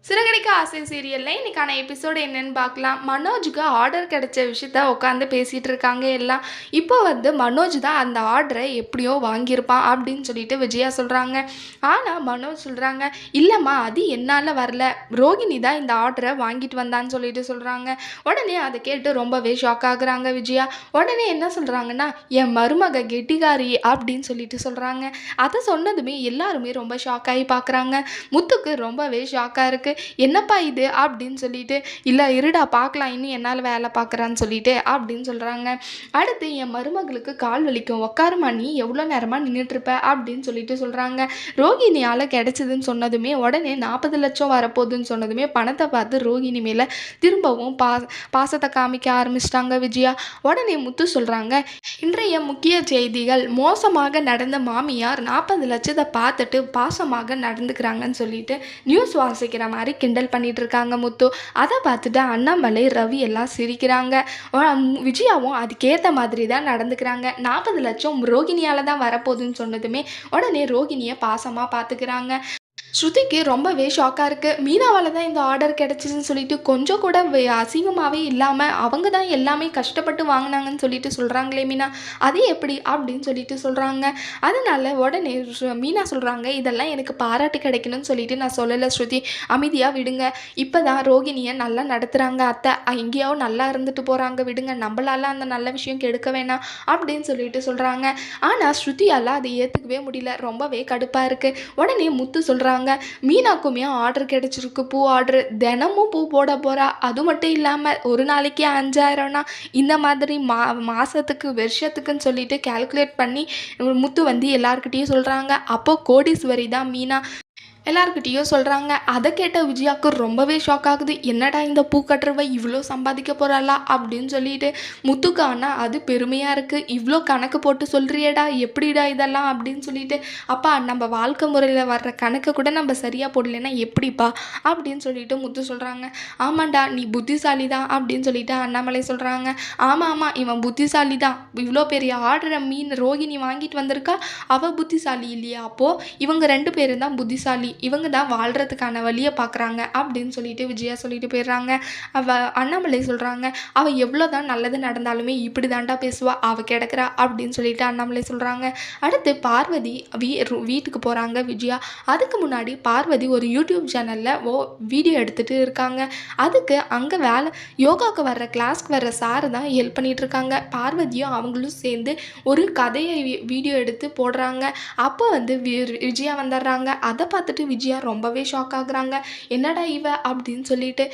சிறகடிக்க ஆசை சீரியல்ல இன்னைக்கான எபிசோடு என்னன்னு பார்க்கலாம். மனோஜுக்கு ஆர்டர் கிடைச்ச விஷயத்த உட்காந்து பேசிட்டு இருக்காங்க எல்லாம். இப்போ மனோஜ் தான் அந்த ஆர்டரை எப்படியோ வாங்கியிருப்பான் அப்படின்னு சொல்லிட்டு விஜயா சொல்றாங்க. ஆனால் மனோஜ் சொல்றாங்க, இல்லைம்மா அது என்னால் வரல, ரோகிணி தான் இந்த ஆர்டரை வாங்கிட்டு வந்தான்னு சொல்லிட்டு சொல்றாங்க. உடனே அதை கேட்டு ரொம்பவே ஷாக் ஆகுறாங்க விஜயா. உடனே என்ன சொல்றாங்கன்னா, என் மருமக கெட்டிகாரி அப்படின்னு சொல்லிட்டு சொல்றாங்க. அதை சொன்னதுமே எல்லாருமே ரொம்ப ஷாக் ஆகி பார்க்குறாங்க. முத்துக்கு ரொம்பவே ஷாக்காக இருக்குது. என்னப்பா இது அப்படின்னு சொல்லிட்டு, இல்லை இருடா பார்க்கலாம் இன்னும் என்னால் வேலை பார்க்குறான்னு சொல்லிட்டு அப்படின்னு சொல்கிறாங்க. அடுத்து என் மருமகளுக்கு கால் வலிக்கும், உக்காருமா நீ எவ்வளோ நேரமாக நின்றுட்டுருப்ப அப்படின்னு சொல்லிட்டு சொல்கிறாங்க. ரோகிணியால் கிடைச்சதுன்னு சொன்னதுமே உடனே 40 லட்சம் வரப்போகுதுன்னு சொன்னதுமே பணத்தை பார்த்து ரோகிணி மேலே திரும்பவும் பாசத்தை காமிக்க ஆரம்பிச்சிட்டாங்க விஜயா. உடனே முத்து சொல்கிறாங்க, இன்றைய முக்கிய செய்திகள், மோசமாக நடந்த மாமியார் 40 லட்சத்தை பார்த்துட்டு பாசமாக நடந்துக்கிறாங்கன்னு சொல்லிட்டு நியூஸ் வாசிக்கிற மாதிரி கிண்டல் பண்ணிட்டு இருக்காங்க முத்து. அதை பார்த்துட்டு அண்ணாமலை, ரவி எல்லாம் சிரிக்கிறாங்க. விஜயாவும் அதுக்கேற்ற மாதிரி தான் நடந்துக்கிறாங்க. 40 லட்சம் ரோகிணியால் தான் வரப்போகுதுன்னு சொன்னதுமே உடனே ரோகிணியை பாசமாக பார்த்துக்கிறாங்க. ஸ்ருதிக்கு ரொம்பவே ஷாக்காக இருக்குது. மீனாவால் தான் இந்த ஆர்டர் கிடச்சிதுன்னு சொல்லிட்டு கொஞ்சம் கூட அசிங்கமாகவே இல்லாமல் அவங்க தான் எல்லாமே கஷ்டப்பட்டு வாங்கினாங்கன்னு சொல்லிட்டு சொல்கிறாங்களே மீனா, அது எப்படி அப்படின்னு சொல்லிட்டு சொல்கிறாங்க. அதனால உடனே மீனா சொல்கிறாங்க, இதெல்லாம் எனக்கு பாராட்டு கிடைக்கணும்னு சொல்லிட்டு நான் சொல்லலை ஸ்ருதி, அமைதியாக விடுங்க. இப்போ தான் ரோகிணியை நல்லா நடத்துகிறாங்க அத்தை, எங்கேயோ நல்லா இருந்துட்டு போகிறாங்க, விடுங்க, நம்மளால அந்த நல்ல விஷயம் கெடுக்க வேணாம் அப்படின்னு சொல்லிட்டு சொல்கிறாங்க. ஆனால் ஸ்ருதியால் அதை ஏற்றுக்கவே முடியல, ரொம்பவே கடுப்பாக இருக்குது. உடனே முத்து சொல்கிறாங்க, மீனாக்குமே ஆர்டர் கிடைச்சிருக்கு, பூ ஆர்டர், தினமும் பூ போட போகிறா. அது மட்டும் இல்லாமல் ஒரு நாளைக்கு 5000னா இந்த மாதிரி மாதத்துக்கு வருஷத்துக்குன்னு சொல்லிட்டு கால்குலேட் பண்ணி முத்து எல்லாருக்கிட்டையும் சொல்கிறாங்க. அப்போ கோடீஸ்வரி தான் மீனா எல்லாருக்கிட்டேயும் சொல்கிறாங்க. அதை கேட்ட விஜயாவுக்கு ரொம்பவே ஷாக் ஆகுது. என்னடா இந்த பூ கட்டுறவ இவ்வளோ சம்பாதிக்க போகிறாளா அப்படின்னு சொல்லிட்டு. முத்துக்கு ஆனால் அது பெருமையாக இருக்குது. இவ்வளோ கணக்கு போட்டு சொல்கிறியடா, எப்படிடா இதெல்லாம் அப்படின்னு சொல்லிட்டு. அப்பா, நம்ம வாழ்க்கை முறையில் வர்ற கணக்கை கூட நம்ம சரியாக போடலைன்னா எப்படிப்பா அப்படின்னு சொல்லிட்டு முத்து சொல்கிறாங்க. ஆமாண்டா, நீ புத்திசாலி தான் அப்படின்னு சொல்லிட்டு அண்ணாமலை சொல்கிறாங்க. ஆமாம், இவன் புத்திசாலி தான், இவ்வளோ பெரிய ஆர்டரை ரோகிணி வாங்கிட்டு வந்திருக்கா, அவள் புத்திசாலி இல்லையா? அப்போது இவங்க 2 பேரும் தான் புத்திசாலி, இவங்க தான் வாழ்கிறதுக்கான வழியை பார்க்குறாங்க அப்படின்னு சொல்லிட்டு விஜயா சொல்லிட்டு போயிடுறாங்க. அண்ணாமலை சொல்கிறாங்க, அவள் எவ்வளோ தான் நல்லது நடந்தாலுமே இப்படி தாண்டா பேசுவா, அவள் கிடக்கிறா அப்படின்னு சொல்லிட்டு அண்ணாமலை சொல்கிறாங்க. அடுத்து பார்வதி வீட்டுக்கு போகிறாங்க விஜயா. அதுக்கு முன்னாடி பார்வதி ஒரு யூடியூப் சேனலில் வீடியோ எடுத்துகிட்டு இருக்காங்க. அதுக்கு அங்கே யோகாவுக்கு வர்ற கிளாஸ்க்கு வர்ற சார் தான் ஹெல்ப் பண்ணிகிட்ருக்காங்க. பார்வதியும் அவங்களும் சேர்ந்து ஒரு கதையை வீடியோ எடுத்து போடுறாங்க. அப்போ விஜயா வந்துடுறாங்க. அதை பார்த்துட்டு விஜயா ரொம்பவே ஷாக் ஆகுறாங்க. என்னடா இவ அப்படின்னு சொல்லிட்டு.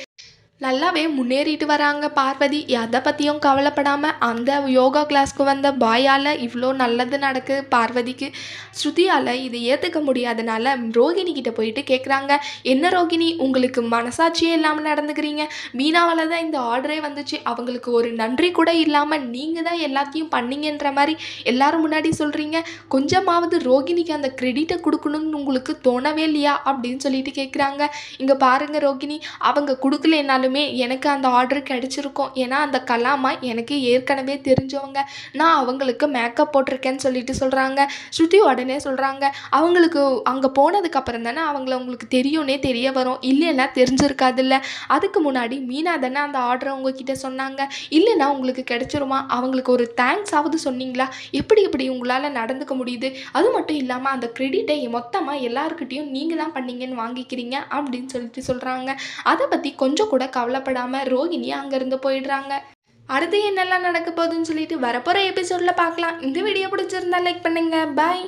நல்லாவே முன்னேறிட்டு வராங்க பார்வதி. எதை பற்றியும் கவலைப்படாமல் அந்த யோகா கிளாஸ்க்கு வந்த பாயால் இவ்வளோ நல்லது நடக்குது பார்வதிக்கு. ஸ்ருதியால் இதை ஏற்றுக்க முடியாதனால ரோகிணி கிட்ட போயிட்டு கேட்குறாங்க, என்ன ரோகிணி, உங்களுக்கு மனசாட்சியே இல்லாமல் நடந்துக்கிறீங்க, மீனாவால் தான் இந்த ஆர்டரே வந்துச்சு, அவங்களுக்கு ஒரு நன்றி கூட இல்லாமல் நீங்கள் தான் எல்லாத்தையும் பண்ணீங்கன்ற மாதிரி எல்லாரும் முன்னாடி சொல்கிறீங்க, கொஞ்சமாவது ரோகிணிக்கு அந்த கிரெடிட்டை கொடுக்கணும்னு உங்களுக்கு தோணவே இல்லையா அப்படின்னு சொல்லிட்டு கேட்குறாங்க. இங்கே பாருங்கள் ரோகிணி, அவங்க கொடுக்கலனாலும் எனக்கு அந்த ஆர்டர் கிடைச்சிருக்கும். ஏன்னா அந்த கலாமா எனக்கு ஏற்கனவே தெரிஞ்சவங்க, நான் அவங்களுக்கு மேக்கப் போட்டிருக்கேன்னு சொல்லிட்டு சொல்கிறாங்க. ஸ்ருதி உடனே சொல்கிறாங்க, அவங்களுக்கு அங்கே போனதுக்கு அப்புறம் தானே உங்களுக்கு தெரியும்னே தெரிய வரும், இல்லைன்னா தெரிஞ்சிருக்காதுல்ல. அதுக்கு முன்னாடி மீனா தானே அந்த ஆர்டரை உங்ககிட்ட சொன்னாங்க, இல்லைன்னா உங்களுக்கு கிடைச்சிருமா, அவங்களுக்கு ஒரு தேங்க்ஸ் ஆகுது சொன்னீங்களா, எப்படி உங்களால் நடந்துக்க முடியுது, அது மட்டும் இல்லாமல் அந்த கிரெடிட்டை மொத்தமாக எல்லாருக்கிட்டையும் நீங்கள் தான் பண்ணீங்கன்னு வாங்கிக்கிறீங்க அப்படின்னு சொல்லிட்டு சொல்கிறாங்க. அதை பற்றி கொஞ்சம் கூட கவலைப்படாமல் ரோகிணி அங்கேருந்து போயிடுறாங்க. அடுத்து என்னெல்லாம் நடக்க போகுதுன்னு சொல்லிட்டு வரப்போகிற எபிசோடில் பார்க்கலாம். இந்த வீடியோ பிடிச்சிருந்தா லைக் பண்ணுங்கள். பாய்.